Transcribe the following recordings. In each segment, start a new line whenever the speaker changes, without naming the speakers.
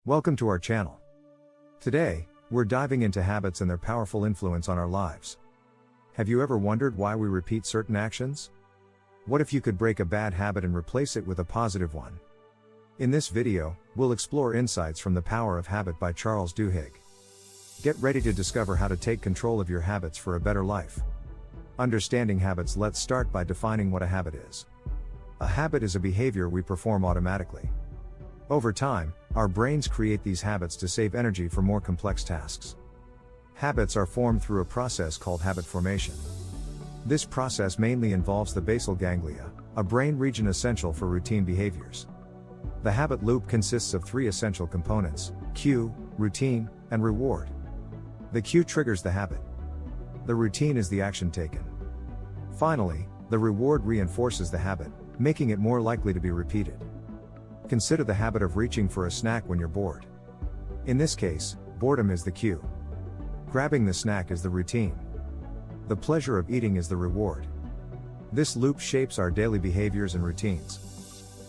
Welcome to our channel. Today, we're diving into habits and their powerful influence on our lives. Have you ever wondered why we repeat certain actions? What if you could break a bad habit and replace it with a positive one? In this video, we'll explore insights from The Power of Habit by Charles Duhigg. Get ready to discover how to take control of your habits for a better life. Understanding habits. Let's start by defining what a habit is. A habit is a behavior we perform automatically. Over time, our brains create these habits to save energy for more complex tasks. Habits are formed through a process called habit formation. This process mainly involves the basal ganglia, a brain region essential for routine behaviors. The habit loop consists of three essential components: cue, routine, and reward. The cue triggers the habit. The routine is the action taken. Finally, the reward reinforces the habit, making it more likely to be repeated. Consider the habit of reaching for a snack when you're bored. In this case, boredom is the cue. Grabbing the snack is the routine. The pleasure of eating is the reward. This loop shapes our daily behaviors and routines.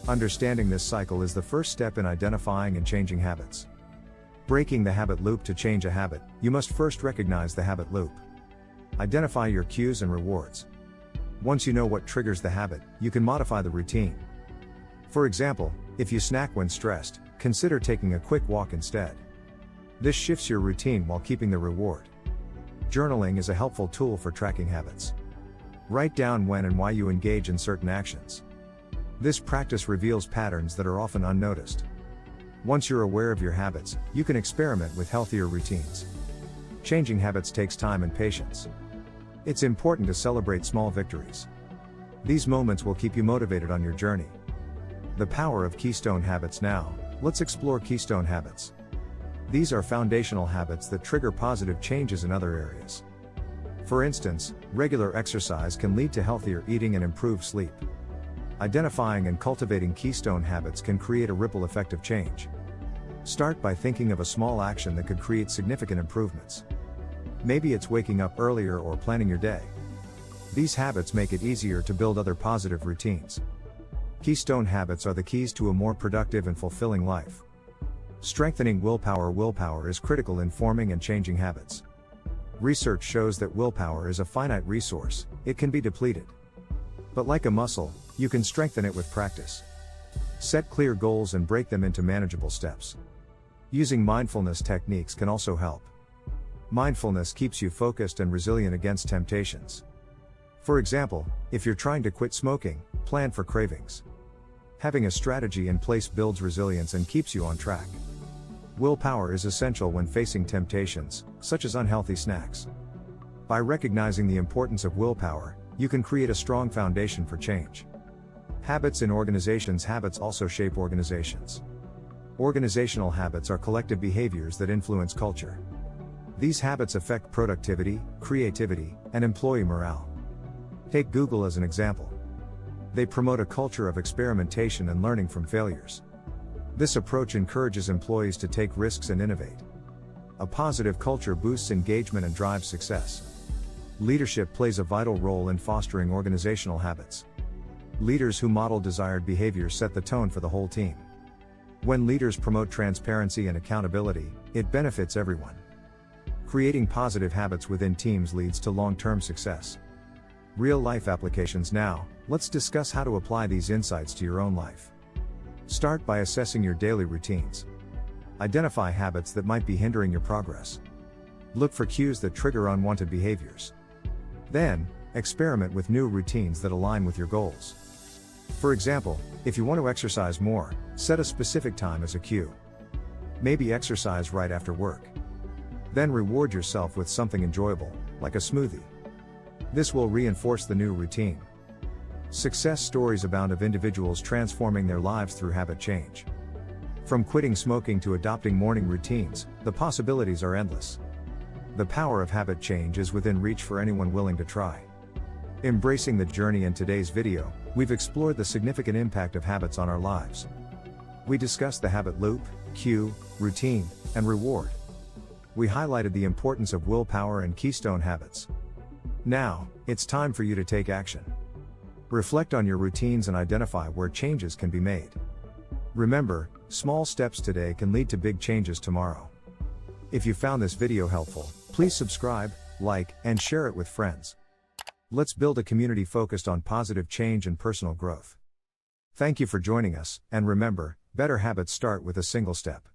Understanding this cycle is the first step in identifying and changing habits. Breaking the habit loop. To change a habit, you must first recognize the habit loop. Identify your cues and rewards. Once you know what triggers the habit, you can modify the routine. For example, if you snack when stressed, consider taking a quick walk instead. This shifts your routine while keeping the reward. Journaling is a helpful tool for tracking habits. Write down when and why you engage in certain actions. This practice reveals patterns that are often unnoticed. Once you're aware of your habits, you can experiment with healthier routines. Changing habits takes time and patience. It's important to celebrate small victories. These moments will keep you motivated on your journey. The power of keystone habits. Now, let's explore keystone habits. These are foundational habits that trigger positive changes in other areas. For instance, regular exercise can lead to healthier eating and improved sleep. Identifying and cultivating keystone habits can create a ripple effect of change. Start by thinking of a small action that could create significant improvements. Maybe it's waking up earlier or planning your day. These habits make it easier to build other positive routines. Keystone habits are the keys to a more productive and fulfilling life. Strengthening willpower. Willpower is critical in forming and changing habits. Research shows that willpower is a finite resource. It can be depleted. But like a muscle, you can strengthen it with practice. Set clear goals and break them into manageable steps. Using mindfulness techniques can also help. Mindfulness keeps you focused and resilient against temptations. For example, if you're trying to quit smoking, plan for cravings. Having a strategy in place builds resilience and keeps you on track. Willpower is essential when facing temptations, such as unhealthy snacks. By recognizing the importance of willpower, you can create a strong foundation for change. Habits in organizations. Habits also shape organizations. Organizational habits are collective behaviors that influence culture. These habits affect productivity, creativity, and employee morale. Take Google as an example. They promote a culture of experimentation and learning from failures. This approach encourages employees to take risks and innovate. A positive culture boosts engagement and drives success. Leadership plays a vital role in fostering organizational habits. Leaders who model desired behaviors set the tone for the whole team. When leaders promote transparency and accountability, it benefits everyone. Creating positive habits within teams leads to long-term success. Real-life applications. Now, let's discuss how to apply these insights to your own life. Start by assessing your daily routines. Identify habits that might be hindering your progress. Look for cues that trigger unwanted behaviors. Then, experiment with new routines that align with your goals. For example, if you want to exercise more, set a specific time as a cue. Maybe exercise right after work. Then reward yourself with something enjoyable, like a smoothie. This will reinforce the new routine. Success stories abound of individuals transforming their lives through habit change. From quitting smoking to adopting morning routines, the possibilities are endless. The power of habit change is within reach for anyone willing to try. Embracing the journey. In today's video, we've explored the significant impact of habits on our lives. We discussed the habit loop, cue, routine, and reward. We highlighted the importance of willpower and keystone habits. Now, it's time for you to take action. Reflect on your routines and identify where changes can be made. Remember, small steps today can lead to big changes tomorrow. If you found this video helpful, please subscribe, like, and share it with friends. Let's build a community focused on positive change and personal growth. Thank you for joining us, and remember, better habits start with a single step.